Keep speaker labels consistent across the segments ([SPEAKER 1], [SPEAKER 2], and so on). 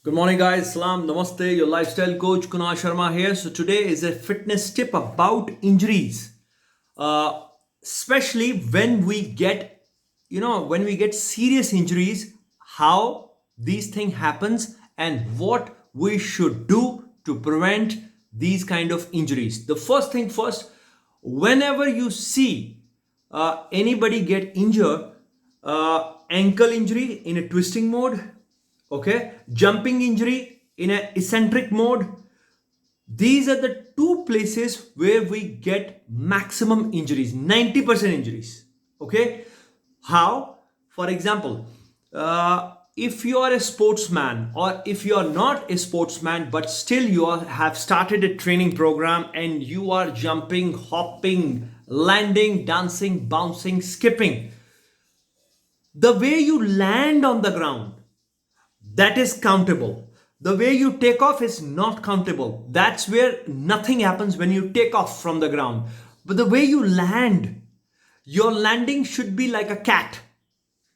[SPEAKER 1] Good morning, guys. Salam, namaste. Your lifestyle coach KUNAL SHARMA here. So today is a fitness tip about injuries, uh, especially when we get, when we get serious injuries, how these thing happens and what we should do to prevent these kind of injuries. The first thing first, whenever you see anybody get injured, ankle injury in a twisting mode, okay, jumping injury in a eccentric mode, these are the two places where we get maximum injuries, 90% injuries. Okay, how? For example, if you are a sportsman or if you are not a sportsman but still have started a training program and you are jumping, hopping, landing, dancing, bouncing, skipping, the way you land on the ground, that is countable. The way you take off is not countable. That's where nothing happens when you take off from the ground. But the way you land, your landing should be like a cat.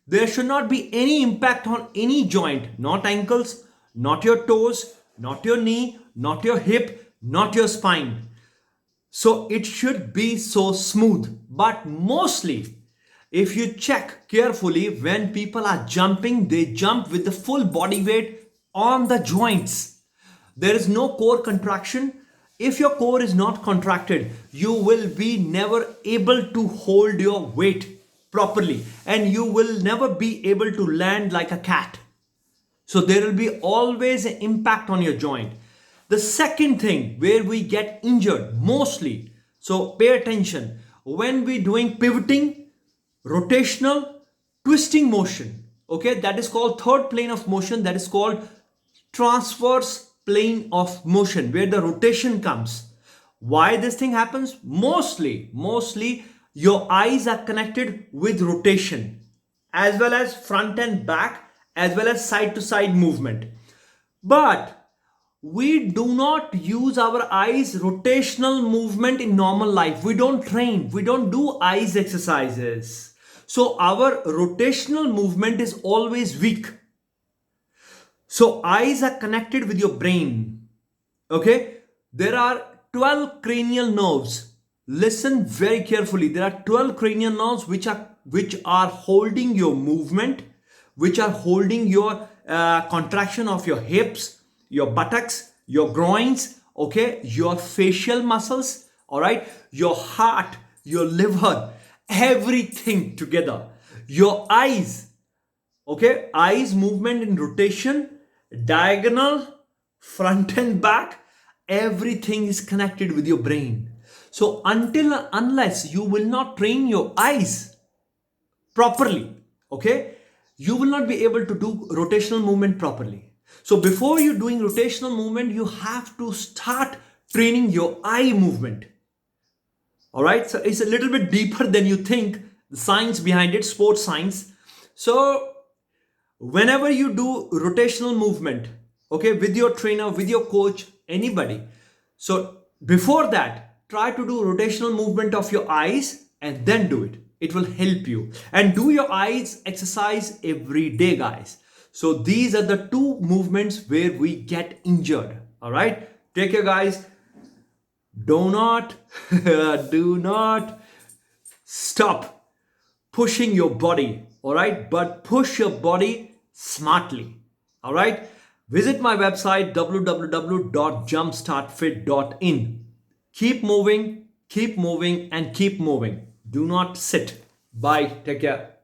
[SPEAKER 1] There should not be any impact on any joint, not ankles, not your toes, not your knee, not your hip, not your spine. So it should be so smooth. But mostly, if you check carefully, when people are jumping, they jump with the full body weight on the joints. There is no core contraction. If your core is not contracted, you will be never able to hold your weight properly and you will never be able to land like a cat. So there will be always an impact on your joint. The second thing where we get injured mostly, so pay attention, when we doing pivoting, rotational, twisting motion, okay, that is called third plane of motion, that is called transverse plane of motion, where the rotation comes. Why this thing happens? Mostly your eyes are connected with rotation as well as front and back as well as side to side movement. But we do not use our eyes rotational movement in normal life. We don't train, we don't do eyes exercises. So our rotational movement is always weak. So eyes are connected with your brain. Okay, there are 12 cranial nerves. Listen very carefully. There are 12 cranial nerves which are holding your movement, which are holding your contraction of your hips, your buttocks, your groins, okay, your facial muscles, all right, your heart, your liver, everything together. Your eyes, okay, eyes movement in rotation, diagonal, front and back, everything is connected with your brain. So unless you will not train your eyes properly, okay, you will not be able to do rotational movement properly. So before you doing rotational movement, you have to start training your eye movement. All right, so it's a little bit deeper than you think, the science behind it, sports science. So whenever you do rotational movement, okay, with your trainer, with your coach, anybody, so before that, try to do rotational movement of your eyes and then do it. It will help you. And do your eyes exercise every day, guys. So these are the two movements where we get injured. All right, take care, guys. Do not do not stop pushing your body, all right, but push your body smartly. All right, visit my website www.jumpstartfit.in. Keep moving, and keep moving. Do not sit. Bye, take care.